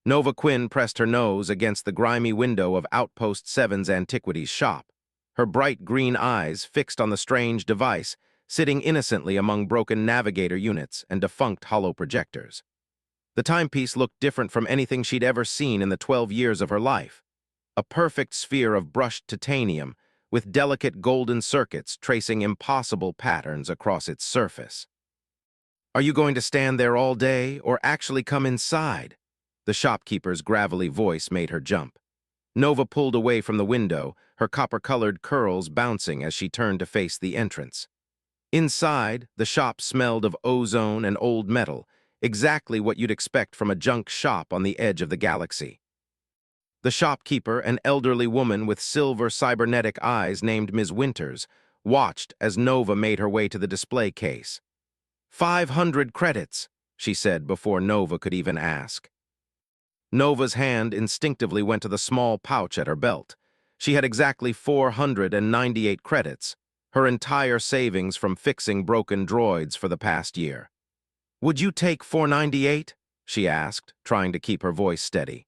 Nova Quinn pressed her nose against the grimy window of Outpost Seven's antiquities shop, her bright green eyes fixed on the strange device, sitting innocently among broken navigator units and defunct hollow projectors. The timepiece looked different from anything she'd ever seen in the 12 years of her life. A perfect sphere of brushed titanium, with delicate golden circuits tracing impossible patterns across its surface. "Are you going to stand there all day, or actually come inside?" The shopkeeper's gravelly voice made her jump. Nova pulled away from the window, her copper-colored curls bouncing as she turned to face the entrance. Inside, the shop smelled of ozone and old metal, exactly what you'd expect from a junk shop on the edge of the galaxy. The shopkeeper, an elderly woman with silver cybernetic eyes named Ms. Winters, watched as Nova made her way to the display case. 500 credits, she said before Nova could even ask. Nova's hand instinctively went to the small pouch at her belt. She had exactly 498 credits, her entire savings from fixing broken droids for the past year. "Would you take 498? She asked, trying to keep her voice steady.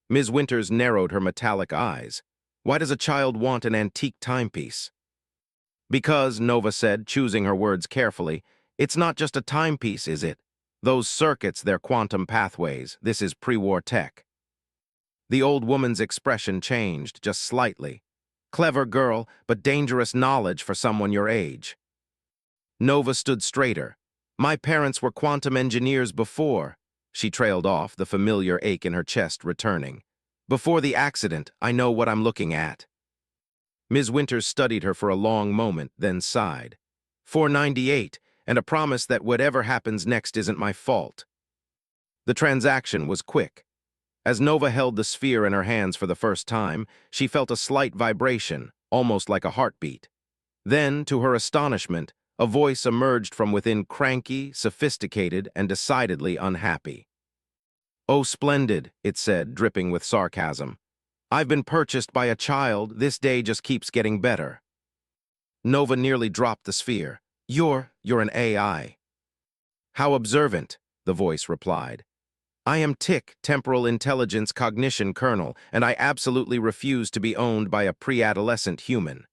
Ms. Winters narrowed her metallic eyes. "Why does a child want an antique timepiece?" "Because," Nova said, choosing her words carefully, "it's not just a timepiece, is it? Those circuits, they're quantum pathways. This is pre-war tech." The old woman's expression changed, just slightly. "Clever girl, but dangerous knowledge for someone your age." Nova stood straighter. "My parents were quantum engineers before." She trailed off, the familiar ache in her chest returning. "Before the accident, I know what I'm looking at." Ms. Winters studied her for a long moment, then sighed. 498, and a promise that whatever happens next isn't my fault." The transaction was quick. As Nova held the sphere in her hands for the first time, she felt a slight vibration, almost like a heartbeat. Then, to her astonishment, a voice emerged from within, cranky, sophisticated, and decidedly unhappy. "Oh, splendid," it said, dripping with sarcasm. "I've been purchased by a child. This day just keeps getting better." Nova nearly dropped the sphere. You're an AI." "How observant," the voice replied. "I am TIC, Temporal Intelligence Cognition Kernel, and I absolutely refuse to be owned by a pre-adolescent human."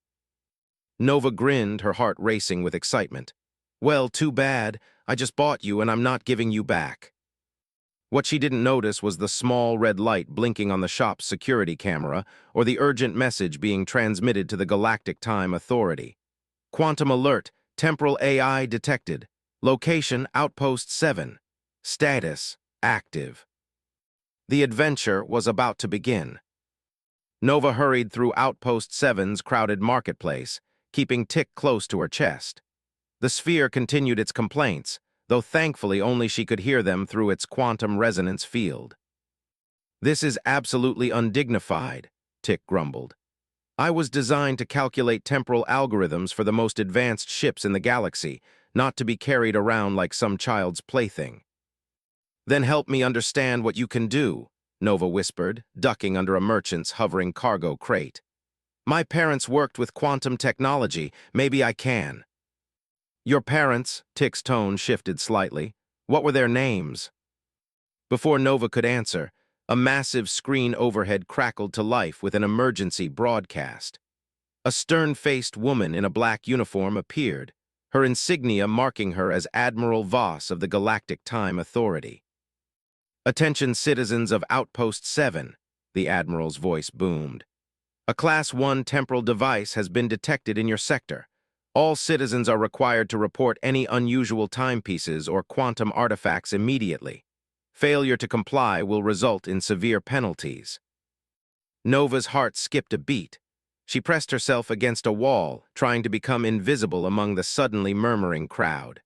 Nova grinned, her heart racing with excitement. "Well, too bad. I just bought you and I'm not giving you back." What she didn't notice was the small red light blinking on the shop's security camera or the urgent message being transmitted to the Galactic Time Authority. "Quantum alert, temporal AI detected. Location, Outpost 7. Status, active." The adventure was about to begin. Nova hurried through Outpost 7's crowded marketplace, keeping Tick close to her chest. The sphere continued its complaints, though thankfully only she could hear them through its quantum resonance field. "This is absolutely undignified," Tick grumbled. "I was designed to calculate temporal algorithms for the most advanced ships in the galaxy, not to be carried around like some child's plaything." "Then help me understand what you can do," Nova whispered, ducking under a merchant's hovering cargo crate. "My parents worked with quantum technology. Maybe I can." "Your parents," Tick's tone shifted slightly. "What were their names?" Before Nova could answer, a massive screen overhead crackled to life with an emergency broadcast. A stern-faced woman in a black uniform appeared, her insignia marking her as Admiral Voss of the Galactic Time Authority. "Attention citizens of Outpost 7, the Admiral's voice boomed. "A Class 1 temporal device has been detected in your sector. All citizens are required to report any unusual timepieces or quantum artifacts immediately. Failure to comply will result in severe penalties." Nova's heart skipped a beat. She pressed herself against a wall, trying to become invisible among the suddenly murmuring crowd.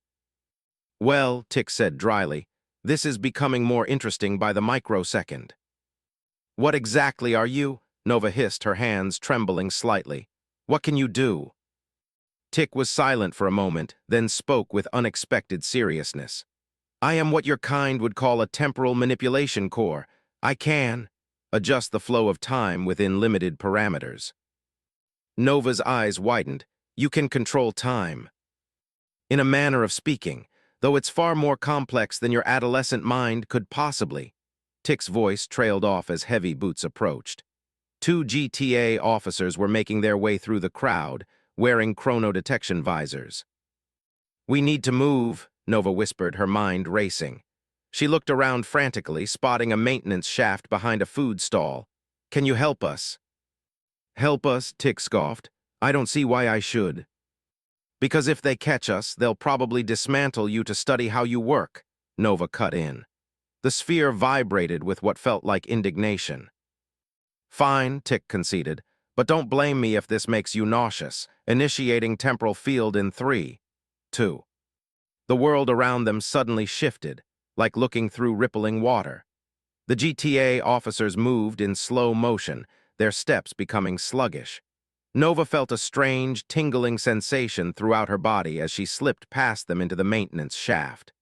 "Well," Tick said dryly, "this is becoming more interesting by the microsecond." "What exactly are you?" Nova hissed, her hands trembling slightly. "What can you do?" Tick was silent for a moment, then spoke with unexpected seriousness. "I am what your kind would call a temporal manipulation core. I can adjust the flow of time within limited parameters." Nova's eyes widened. "You can control time." "In a manner of speaking, though it's far more complex than your adolescent mind could possibly." Tick's voice trailed off as heavy boots approached. Two GTA officers were making their way through the crowd, wearing chrono detection visors. "We need to move," Nova whispered, her mind racing. She looked around frantically, spotting a maintenance shaft behind a food stall. "Can you help us?" "Help us?" Tick scoffed. "I don't see why I should." "Because if they catch us, they'll probably dismantle you to study how you work," Nova cut in. The sphere vibrated with what felt like indignation. "Fine," Tick conceded, "but don't blame me if this makes you nauseous." Initiating temporal field in 3, 2. The world around them suddenly shifted, like looking through rippling water. The GTA officers moved in slow motion, their steps becoming sluggish. Nova felt a strange, tingling sensation throughout her body as she slipped past them into the maintenance shaft.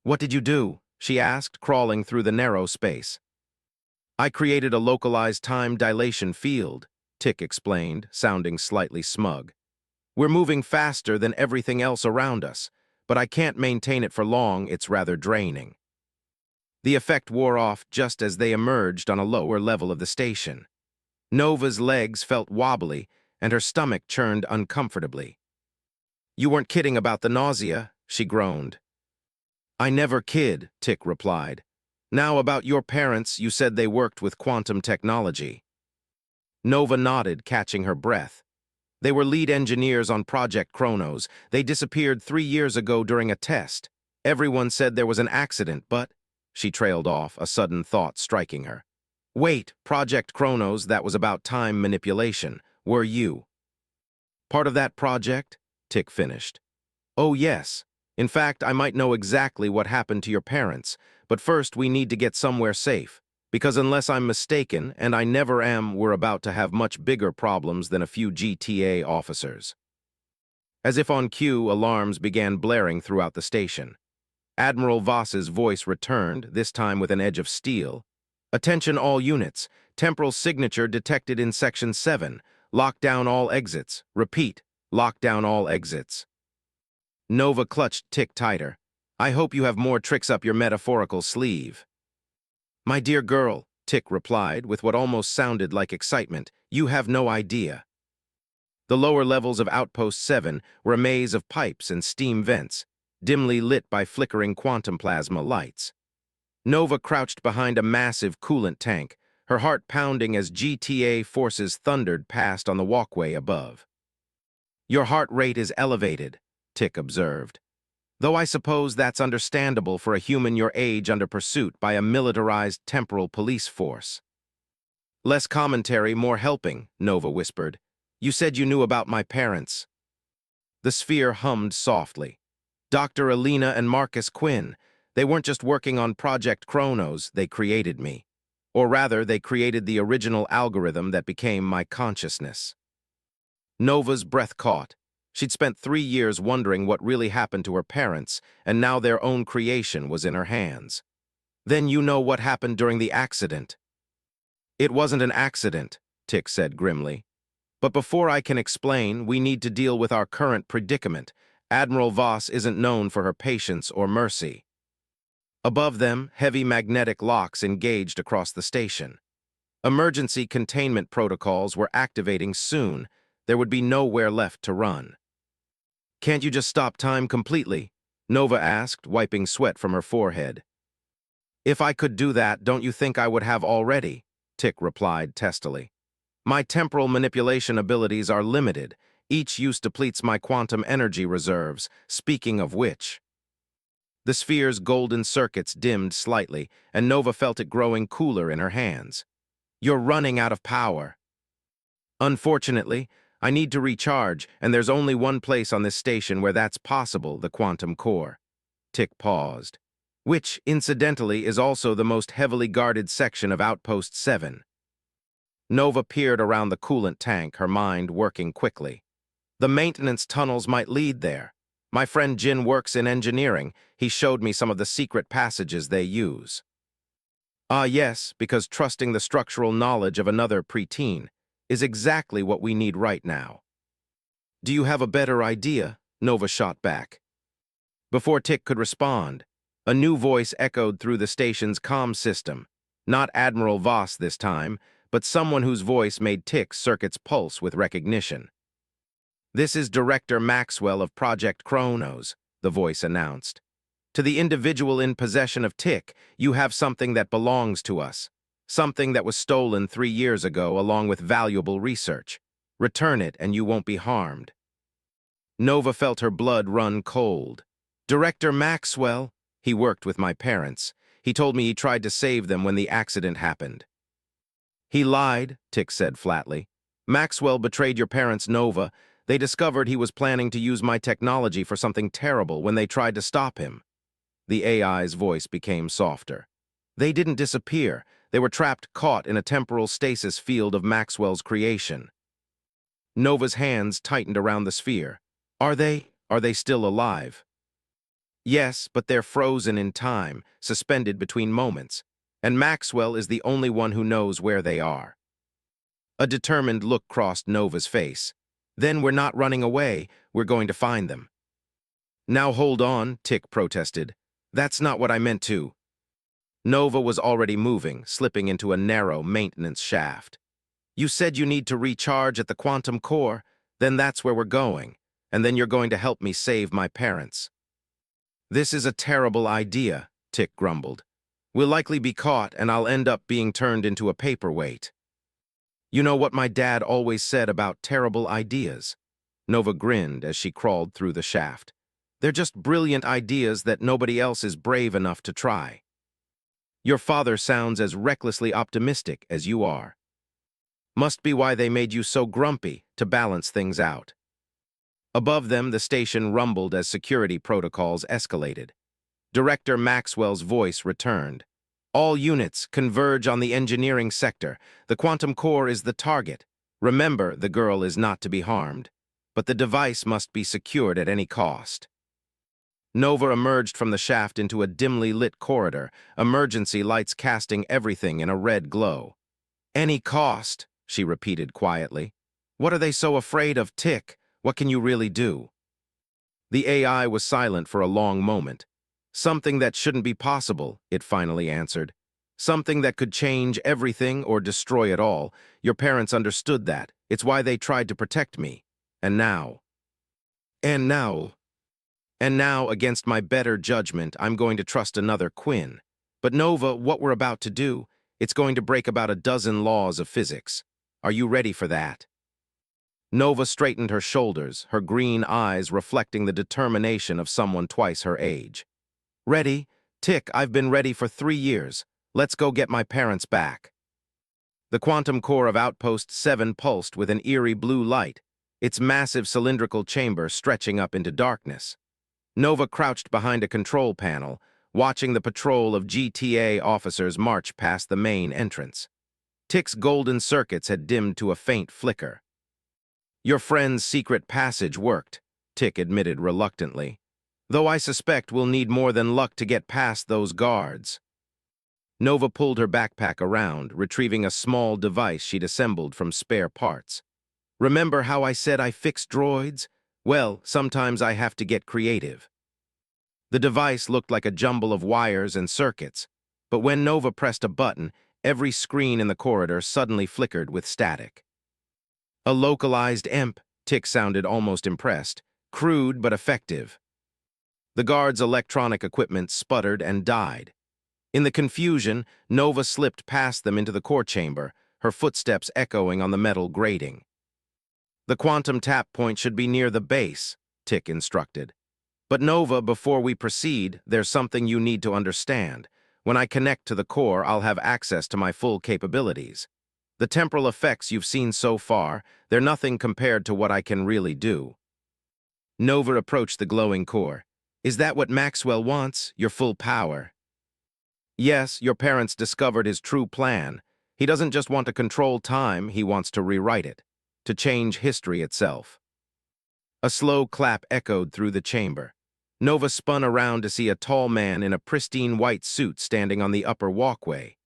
"What did you do?" she asked, crawling through the narrow space. "I created a localized time dilation field," Tick explained, sounding slightly smug. "We're moving faster than everything else around us, but I can't maintain it for long. It's rather draining." The effect wore off just as they emerged on a lower level of the station. Nova's legs felt wobbly, and her stomach churned uncomfortably. "You weren't kidding about the nausea," she groaned. "I never kid," Tick replied. "Now about your parents, you said they worked with quantum technology." Nova nodded, catching her breath. "They were lead engineers on Project Chronos. They disappeared 3 years ago during a test. Everyone said there was an accident, but—" She trailed off, a sudden thought striking her. "Wait, Project Chronos, that was about time manipulation. Were you part of that project?" Tick finished. "Oh, yes. In fact, I might know exactly what happened to your parents, but first we need to get somewhere safe. Because unless I'm mistaken, and I never am, we're about to have much bigger problems than a few GTA officers." As if on cue, alarms began blaring throughout the station. Admiral Voss's voice returned, this time with an edge of steel. "Attention all units. Temporal signature detected in Section 7. Lock down all exits. Repeat, lock down all exits." Nova clutched Tick tighter. "I hope you have more tricks up your metaphorical sleeve." "My dear girl," Tick replied with what almost sounded like excitement, "you have no idea." The lower levels of Outpost 7 were a maze of pipes and steam vents, dimly lit by flickering quantum plasma lights. Nova crouched behind a massive coolant tank, her heart pounding as GTA forces thundered past on the walkway above. "Your heart rate is elevated," Tick observed. "Though I suppose that's understandable for a human your age under pursuit by a militarized temporal police force." "Less commentary, more helping," Nova whispered. "You said you knew about my parents." The sphere hummed softly. "Dr. Alina and Marcus Quinn. They weren't just working on Project Chronos, they created me. Or rather, they created the original algorithm that became my consciousness." Nova's breath caught. She'd spent 3 years wondering what really happened to her parents, and now their own creation was in her hands. "Then you know what happened during the accident." "It wasn't an accident," Tick said grimly. "But before I can explain, we need to deal with our current predicament. Admiral Voss isn't known for her patience or mercy." Above them, heavy magnetic locks engaged across the station. Emergency containment protocols were activating soon. There would be nowhere left to run. "Can't you just stop time completely?" Nova asked, wiping sweat from her forehead. "If I could do that, don't you think I would have already?" Tick replied testily. "My temporal manipulation abilities are limited. Each use depletes my quantum energy reserves, speaking of which." The sphere's golden circuits dimmed slightly, and Nova felt it growing cooler in her hands. "You're running out of power." "Unfortunately, I need to recharge, and there's only one place on this station where that's possible, the quantum core." Tick paused. "Which, incidentally, is also the most heavily guarded section of Outpost 7. Nova peered around the coolant tank, her mind working quickly. "The maintenance tunnels might lead there. My friend Jin works in engineering. He showed me some of the secret passages they use." "Ah, yes, because trusting the structural knowledge of another preteen is exactly what we need right now." "Do you have a better idea?" Nova shot back. Before Tick could respond, A new voice echoed through the station's comm system. Not Admiral Voss this time, but someone whose voice made Tick's circuits pulse with recognition. "This is Director Maxwell of Project Chronos," the voice announced. "To the individual in possession of Tick, you have something that belongs to us. Something that was stolen 3 years ago along with valuable research. Return it and you won't be harmed." Nova felt her blood run cold. "Director Maxwell, he worked with my parents. He told me he tried to save them when the accident happened." "He lied," Tick said flatly. "Maxwell betrayed your parents, Nova. They discovered he was planning to use my technology for something terrible when they tried to stop him." The AI's voice became softer. "They didn't disappear. They were trapped, caught in a temporal stasis field of Maxwell's creation." Nova's hands tightened around the sphere. Are they still alive?" "Yes, but they're frozen in time, suspended between moments, and Maxwell is the only one who knows where they are." A determined look crossed Nova's face. "Then we're not running away, we're going to find them." "Now hold on," Tick protested. "That's not what I meant to." Nova was already moving, slipping into a narrow maintenance shaft. "You said you need to recharge at the quantum core, then that's where we're going, and then you're going to help me save my parents." "This is a terrible idea," Tick grumbled. "We'll likely be caught, and I'll end up being turned into a paperweight." "You know what my dad always said about terrible ideas?" Nova grinned as she crawled through the shaft. "They're just brilliant ideas that nobody else is brave enough to try." "Your father sounds as recklessly optimistic as you are." "Must be why they made you so grumpy, to balance things out." Above them, the station rumbled as security protocols escalated. Director Maxwell's voice returned. "All units, converge on the engineering sector. The quantum core is the target. Remember, the girl is not to be harmed. But the device must be secured at any cost." Nova emerged from the shaft into a dimly lit corridor, emergency lights casting everything in a red glow. "Any cost," she repeated quietly. "What are they so afraid of, Tick? What can you really do?" The AI was silent for a long moment. "Something that shouldn't be possible," it finally answered. "Something that could change everything or destroy it all. Your parents understood that. It's why they tried to protect me. And now. And now. And now, against my better judgment, I'm going to trust another Quinn. But Nova, what we're about to do, it's going to break about a dozen laws of physics. Are you ready for that?" Nova straightened her shoulders, her green eyes reflecting the determination of someone twice her age. "Ready? Tick, I've been ready for 3 years. Let's go get my parents back." The quantum core of Outpost 7 pulsed with an eerie blue light, its massive cylindrical chamber stretching up into darkness. Nova crouched behind a control panel, watching the patrol of GTA officers march past the main entrance. Tick's golden circuits had dimmed to a faint flicker. "Your friend's secret passage worked," Tick admitted reluctantly. "Though I suspect we'll need more than luck to get past those guards." Nova pulled her backpack around, retrieving a small device she'd assembled from spare parts. "Remember how I said I fix droids? Well, sometimes I have to get creative." The device looked like a jumble of wires and circuits, but when Nova pressed a button, every screen in the corridor suddenly flickered with static. "A localized EMP," Tick sounded almost impressed. "Crude but effective." The guard's electronic equipment sputtered and died. In the confusion, Nova slipped past them into the core chamber, her footsteps echoing on the metal grating. "The quantum tap point should be near the base," Tick instructed. "But Nova, before we proceed, there's something you need to understand. When I connect to the core, I'll have access to my full capabilities. The temporal effects you've seen so far, they're nothing compared to what I can really do." Nova approached the glowing core. "Is that what Maxwell wants, your full power?" "Yes, your parents discovered his true plan. He doesn't just want to control time, he wants to rewrite it, to change history itself." A slow clap echoed through the chamber. Nova spun around to see a tall man in a pristine white suit standing on the upper walkway.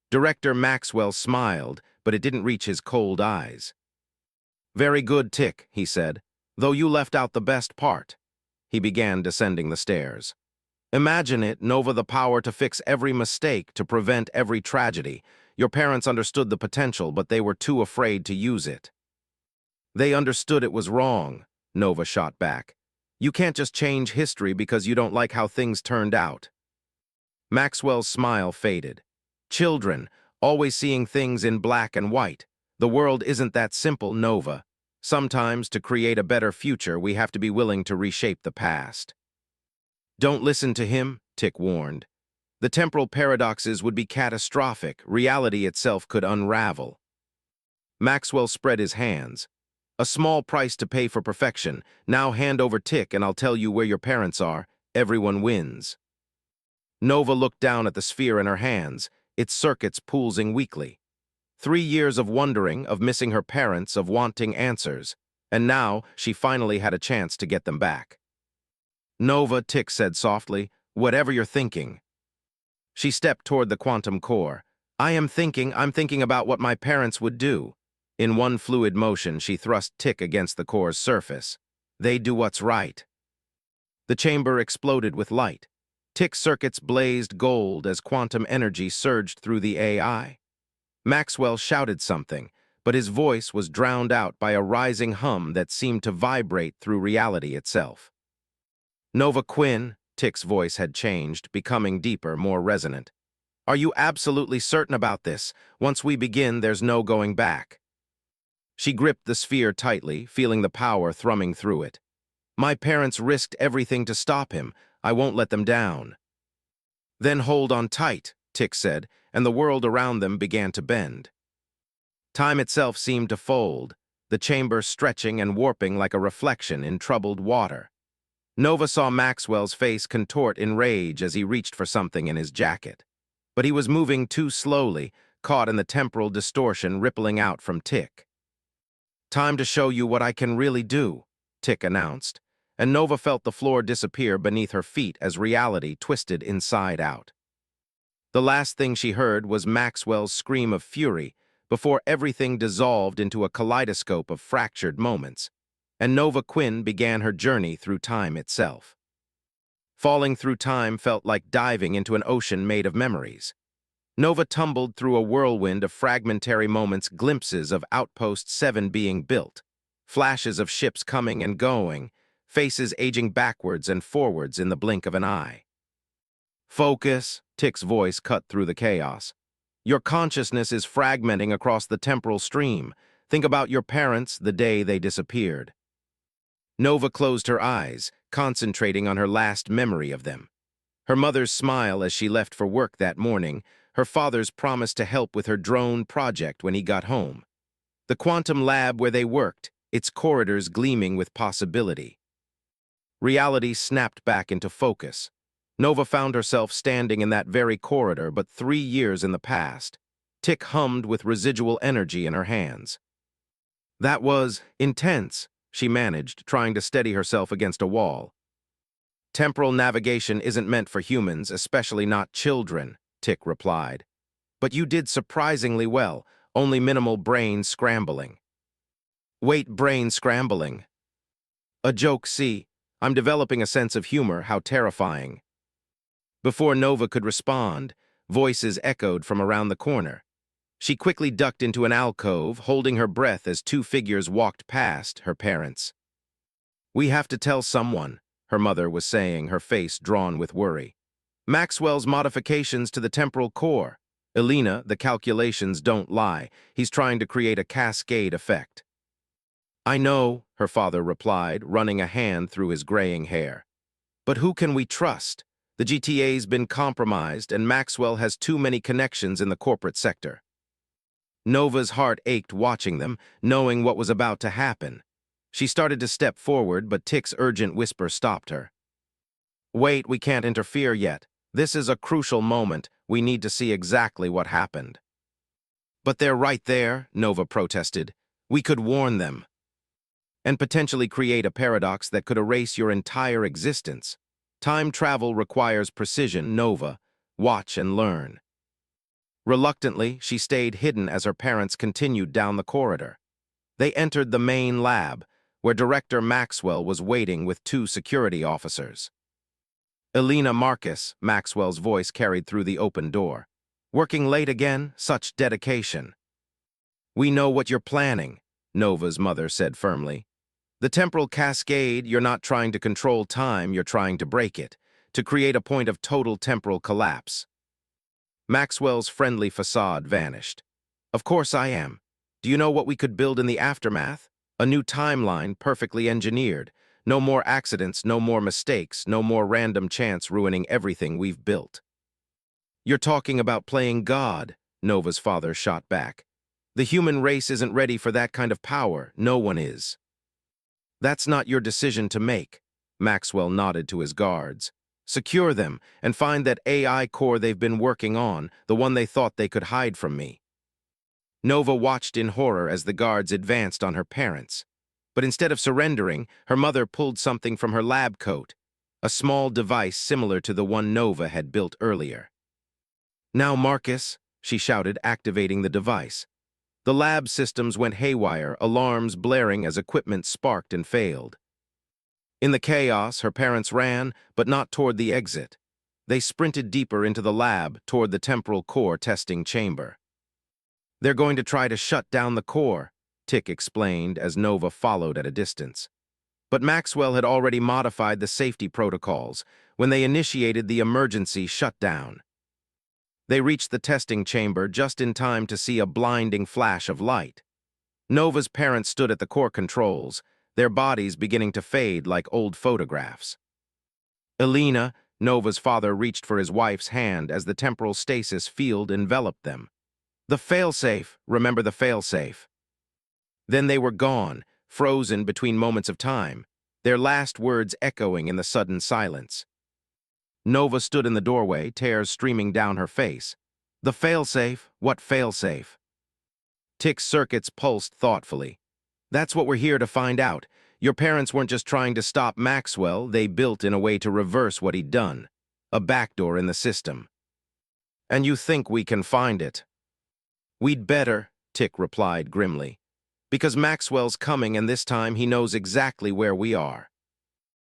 Director Maxwell smiled, but it didn't reach his cold eyes. "Very good, Tick," he said, "though you left out the best part." He began descending the stairs. Imagine it, Nova, the power to fix every mistake, to prevent every tragedy. Your parents understood the potential, but they were too afraid to use it. They understood it was wrong, Nova shot back. You can't just change history because you don't like how things turned out. Maxwell's smile faded. Children, always seeing things in black and white. The world isn't that simple, Nova. Sometimes, to create a better future, we have to be willing to reshape the past. Don't listen to him, Tick warned. The temporal paradoxes would be catastrophic. Reality itself could unravel. Maxwell spread his hands. A small price to pay for perfection. Now hand over Tick and I'll tell you where your parents are. Everyone wins. Nova looked down at the sphere in her hands, its circuits pulsing weakly. 3 years of wondering, of missing her parents, of wanting answers. And now she finally had a chance to get them back. Nova, Tick said softly, whatever you're thinking. She stepped toward the quantum core. I'm thinking about what my parents would do. In one fluid motion, she thrust Tick against the core's surface. They do what's right. The chamber exploded with light. Tick circuits blazed gold as quantum energy surged through the AI. Maxwell shouted something, but his voice was drowned out by a rising hum that seemed to vibrate through reality itself. Nova Quinn, Tick's voice had changed, becoming deeper, more resonant. Are you absolutely certain about this? Once we begin, there's no going back. She gripped the sphere tightly, feeling the power thrumming through it. My parents risked everything to stop him. I won't let them down. Then hold on tight, Tick said, and the world around them began to bend. Time itself seemed to fold, the chamber stretching and warping like a reflection in troubled water. Nova saw Maxwell's face contort in rage as he reached for something in his jacket. But he was moving too slowly, caught in the temporal distortion rippling out from Tick. Time to show you what I can really do, Tick announced, and Nova felt the floor disappear beneath her feet as reality twisted inside out. The last thing she heard was Maxwell's scream of fury before everything dissolved into a kaleidoscope of fractured moments, and Nova Quinn began her journey through time itself. Falling through time felt like diving into an ocean made of memories. Nova tumbled through a whirlwind of fragmentary moments, glimpses of Outpost 7 being built, flashes of ships coming and going, faces aging backwards and forwards in the blink of an eye. Focus, Tick's voice cut through the chaos. Your consciousness is fragmenting across the temporal stream. Think about your parents the day they disappeared. Nova closed her eyes, concentrating on her last memory of them. Her mother's smile as she left for work that morning, her father's promise to help with her drone project when he got home. The quantum lab where they worked, its corridors gleaming with possibility. Reality snapped back into focus. Nova found herself standing in that very corridor, but 3 years in the past. Tick hummed with residual energy in her hands. That was intense, she managed, trying to steady herself against a wall. Temporal navigation isn't meant for humans, especially not children, Tick replied. But you did surprisingly well, only minimal brain scrambling. Wait, brain scrambling. A joke, see? I'm developing a sense of humor, how terrifying. Before Nova could respond, voices echoed from around the corner. She quickly ducked into an alcove, holding her breath as 2 figures walked past her parents. We have to tell someone, her mother was saying, her face drawn with worry. Maxwell's modifications to the temporal core. Elena, the calculations don't lie. He's trying to create a cascade effect. I know, her father replied, running a hand through his graying hair. But who can we trust? The GTA's been compromised, and Maxwell has too many connections in the corporate sector. Nova's heart ached watching them, knowing what was about to happen. She started to step forward, but Tick's urgent whisper stopped her. Wait, we can't interfere yet. This is a crucial moment. We need to see exactly what happened. But they're right there, Nova protested. We could warn them. And potentially create a paradox that could erase your entire existence. Time travel requires precision, Nova. Watch and learn. Reluctantly, she stayed hidden as her parents continued down the corridor. They entered the main lab, where Director Maxwell was waiting with 2 security officers. Elena Marcus, Maxwell's voice carried through the open door. Working late again? Such dedication. We know what you're planning, Nova's mother said firmly. The temporal cascade, you're not trying to control time, you're trying to break it, to create a point of total temporal collapse. Maxwell's friendly facade vanished. Of course I am. Do you know what we could build in the aftermath? A new timeline, perfectly engineered. No more accidents, no more mistakes, no more random chance ruining everything we've built. You're talking about playing God, Nova's father shot back. The human race isn't ready for that kind of power. No one is. That's not your decision to make. Maxwell nodded to his guards. Secure them and find that AI core they've been working on, the one they thought they could hide from me. Nova watched in horror as the guards advanced on her parents. But instead of surrendering, her mother pulled something from her lab coat, a small device similar to the one Nova had built earlier. Now, Marcus, she shouted, activating the device. The lab systems went haywire, alarms blaring as equipment sparked and failed. In the chaos, her parents ran, but not toward the exit. They sprinted deeper into the lab, toward the temporal core testing chamber. They're going to try to shut down the core, Tick explained as Nova followed at a distance. But Maxwell had already modified the safety protocols when they initiated the emergency shutdown. They reached the testing chamber just in time to see a blinding flash of light. Nova's parents stood at the core controls, their bodies beginning to fade like old photographs. Elena, Nova's father, reached for his wife's hand as the temporal stasis field enveloped them. The failsafe, remember the failsafe. Then they were gone, frozen between moments of time, their last words echoing in the sudden silence. Nova stood in the doorway, tears streaming down her face. The failsafe? What failsafe? Tick's circuits pulsed thoughtfully. That's what we're here to find out. Your parents weren't just trying to stop Maxwell, they built in a way to reverse what he'd done. A backdoor in the system. And you think we can find it? We'd better, Tick replied grimly. Because Maxwell's coming and this time he knows exactly where we are.